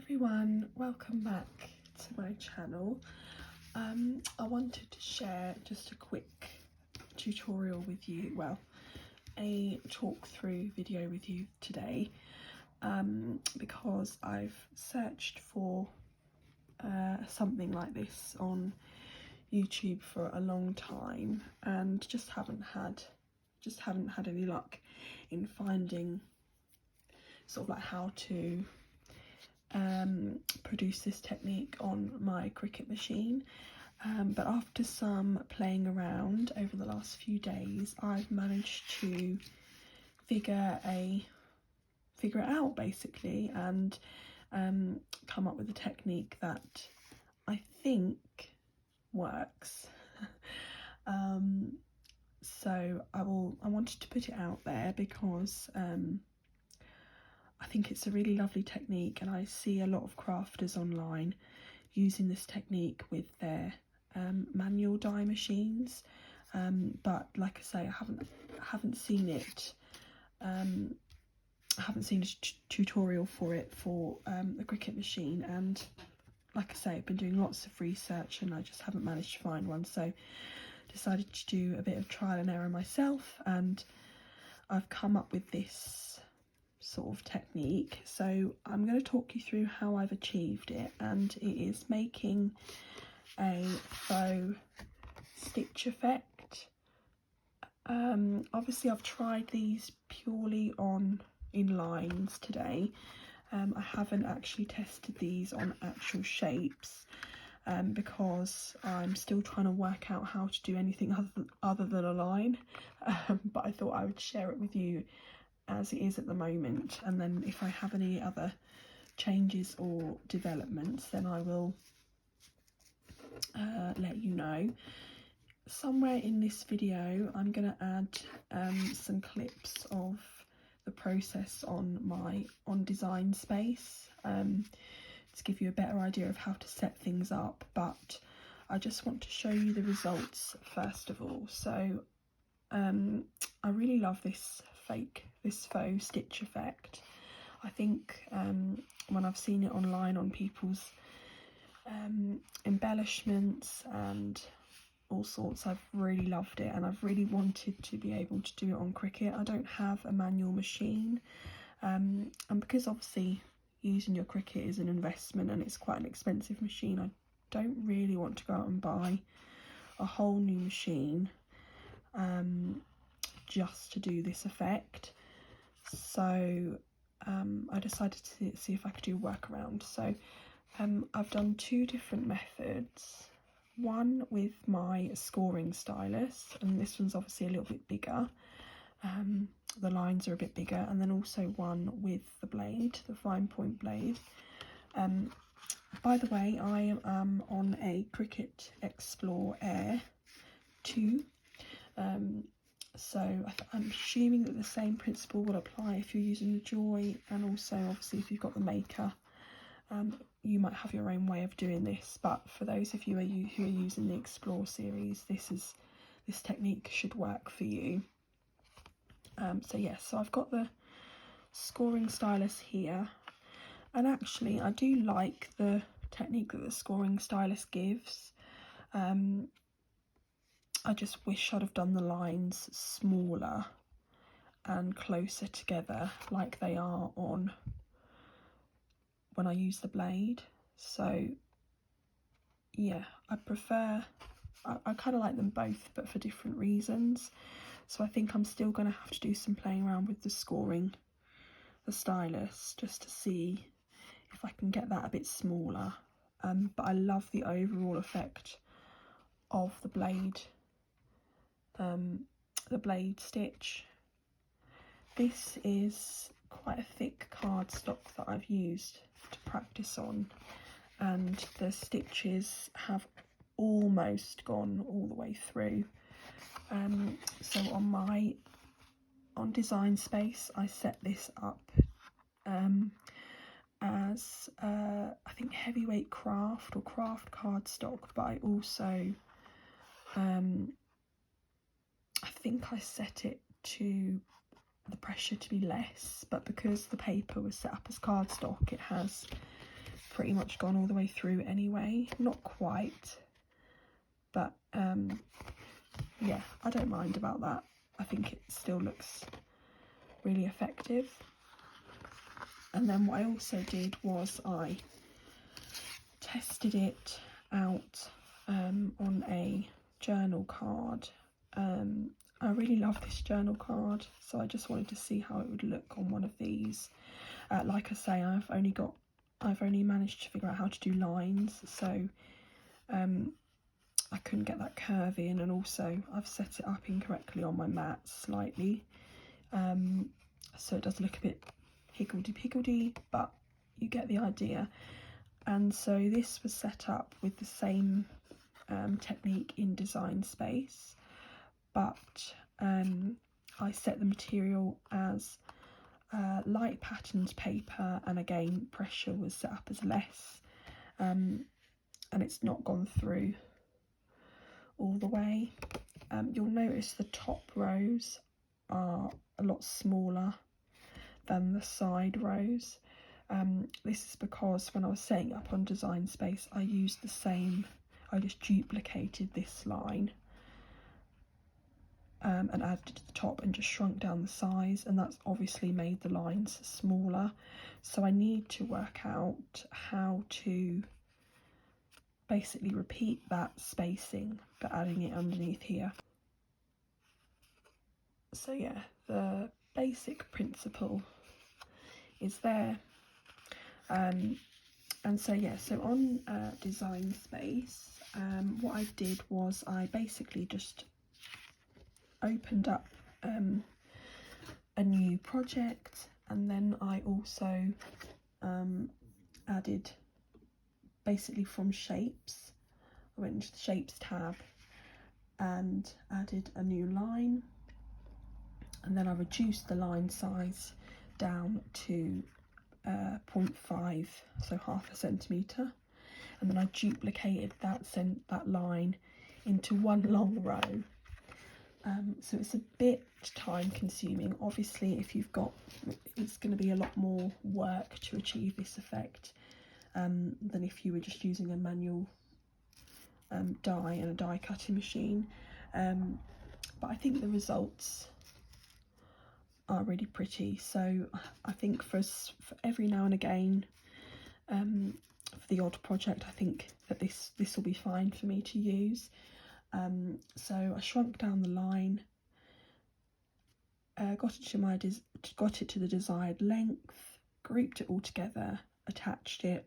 everyone, welcome back to my channel. I wanted to share just a quick tutorial with you, well, a talk through video with you today, because I've searched for something like this on YouTube for a long time and just haven't had any luck in finding sort of like how to produce this technique on my Cricut machine, but after some playing around over the last few days, I've managed to figure it out basically, and come up with a technique that I think works. So I wanted to put it out there because I think it's a really lovely technique, and I see a lot of crafters online using this technique with their manual die machines, but like I say, I haven't seen it. I haven't seen a tutorial for it for the Cricut machine, and like I say, I've been doing lots of research and I just haven't managed to find one, so decided to do a bit of trial and error myself, and I've come up with this sort of technique. So I'm going to talk you through how I've achieved it, and it is making a faux stitch effect. Obviously I've tried these purely in lines today. I haven't actually tested these on actual shapes because I'm still trying to work out how to do anything other than a line, but I thought I would share it with you as it is at the moment, and then if I have any other changes or developments, then I will let you know. Somewhere in this video I'm going to add some clips of the process on Design Space to give you a better idea of how to set things up, but I just want to show you the results first of all. So I really love this faux stitch effect. I think when I've seen it online on people's embellishments and all sorts, I've really loved it, and I've really wanted to be able to do it on Cricut. I don't have a manual machine, and because obviously using your Cricut is an investment and it's quite an expensive machine, I don't really want to go out and buy a whole new machine just to do this effect. So I decided to see if I could do a workaround. So I've done two different methods. One with my scoring stylus, and this one's obviously a little bit bigger. The lines are a bit bigger, and then also one with the blade, the fine point blade. By the way, I am on a Cricut Explore Air 2. So I'm assuming that the same principle will apply if you're using the Joy, and also obviously if you've got the Maker. You might have your own way of doing this, but for those of you who are using the Explore series, this technique should work for you. So yes, so I've got the scoring stylus here, and actually I do like the technique that the scoring stylus gives. I just wish I'd have done the lines smaller and closer together like they are on when I use the blade. So yeah, I kind of like them both, but for different reasons. So I think I'm still going to have to do some playing around with the stylus, just to see if I can get that a bit smaller. But I love the overall effect of the blade stitch. This is quite a thick cardstock that I've used to practice on, and the stitches have almost gone all the way through. So on Design Space I set this up as I think heavyweight craft or craft cardstock, but I also I think I set it to the pressure to be less, but because the paper was set up as cardstock, it has pretty much gone all the way through anyway. Not quite, but yeah, I don't mind about that. I think it still looks really effective. And then what I also did was I tested it out on a journal card. I really love this journal card, so I just wanted to see how it would look on one of these. Like I say, I've only managed to figure out how to do lines, so I couldn't get that curve in, and also I've set it up incorrectly on my mat slightly, so it does look a bit higgledy-piggledy, but you get the idea. And so this was set up with the same technique in Design Space, but I set the material as light patterned paper, and again pressure was set up as less, and it's not gone through all the way. You'll notice the top rows are a lot smaller than the side rows. This is because when I was setting up on Design Space, I just duplicated this line and added to the top and just shrunk down the size, and that's obviously made the lines smaller. So I need to work out how to basically repeat that spacing but adding it underneath here. So yeah, the basic principle is there. And so yeah, so on Design Space, what I did was I basically just opened up a new project, and then I also added, basically from shapes, I went into the shapes tab and added a new line, and then I reduced the line size down to 0.5, so half a centimetre, and then I duplicated that line into one long row. So it's a bit time consuming. Obviously, if you've got, it's going to be a lot more work to achieve this effect than if you were just using a manual die and a die cutting machine. But I think the results are really pretty. So I think for every now and again, for the odd project, I think that this will be fine for me to use. So I shrunk down the line, got it to the desired length, grouped it all together, attached it,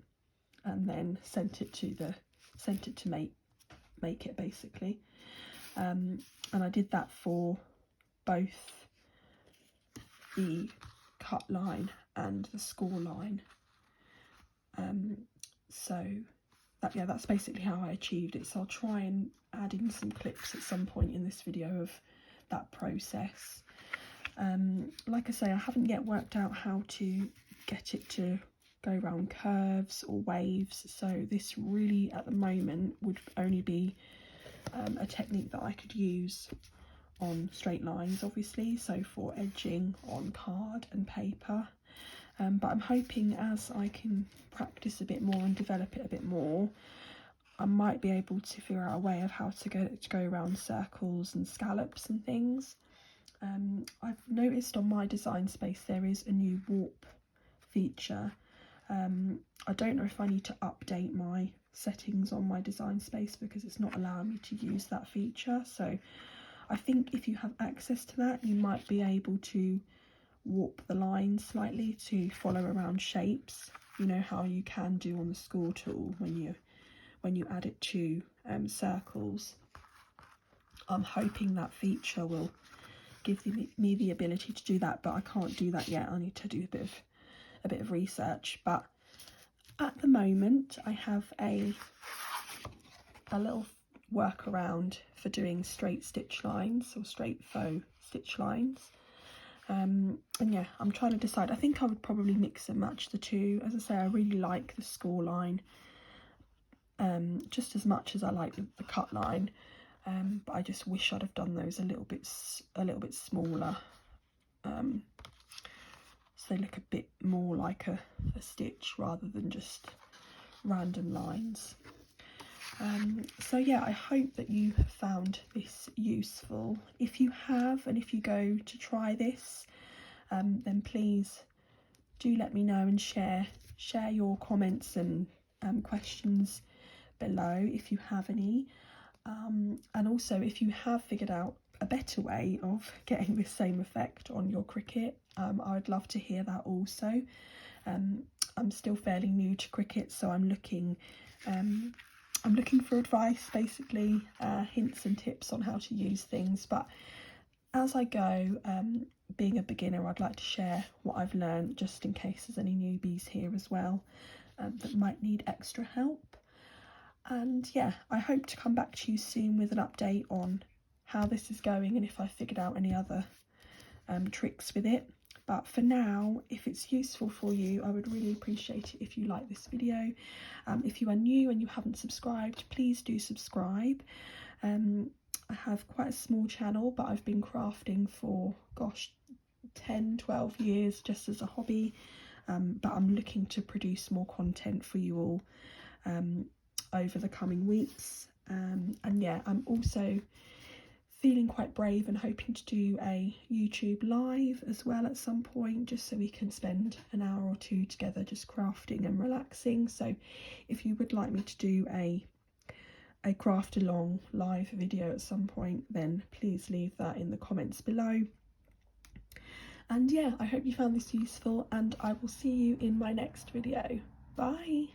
and then sent it to make it basically. And I did that for both the cut line and the score line. So that's basically how I achieved it. So I'll try and add in some clips at some point in this video of that process. Like I say, I haven't yet worked out how to get it to go around curves or waves, so this really at the moment would only be a technique that I could use on straight lines, obviously, so for edging on card and paper. But I'm hoping as I can practice a bit more and develop it a bit more, I might be able to figure out a way of how to go around circles and scallops and things. I've noticed on my Design Space there is a new warp feature. I don't know if I need to update my settings on my Design Space because it's not allowing me to use that feature. So I think if you have access to that, you might be able to warp the lines slightly to follow around shapes. You know how you can do on the score tool when you add it to circles. I'm hoping that feature will give me the ability to do that, but I can't do that yet. I need to do a bit of research. But at the moment, I have a little workaround for doing straight stitch lines or straight faux stitch lines. And yeah, I'm trying to decide. I think I would probably mix and match the two. As I say, I really like the score line just as much as I like the cut line, but I just wish I'd have done those a little bit smaller, so they look a bit more like a stitch rather than just random lines. So yeah, I hope that you have found this useful. If you have, and if you go to try this, then please do let me know and share your comments and questions below if you have any. And also, if you have figured out a better way of getting the same effect on your Cricut, I would love to hear that also. I'm still fairly new to Cricut, so I'm looking for advice, basically, hints and tips on how to use things. But as I go, being a beginner, I'd like to share what I've learned, just in case there's any newbies here as well that might need extra help. And yeah, I hope to come back to you soon with an update on how this is going and if I figured out any other tricks with it. But for now, if it's useful for you, I would really appreciate it if you like this video. If you are new and you haven't subscribed, please do subscribe. I have quite a small channel, but I've been crafting for, gosh, 10-12 years just as a hobby. But I'm looking to produce more content for you all over the coming weeks. And yeah, I'm also feeling quite brave and hoping to do a YouTube live as well at some point, just so we can spend an hour or two together just crafting and relaxing. So if you would like me to do a craft along live video at some point, then please leave that in the comments below. And yeah, I hope you found this useful, and I will see you in my next video. Bye.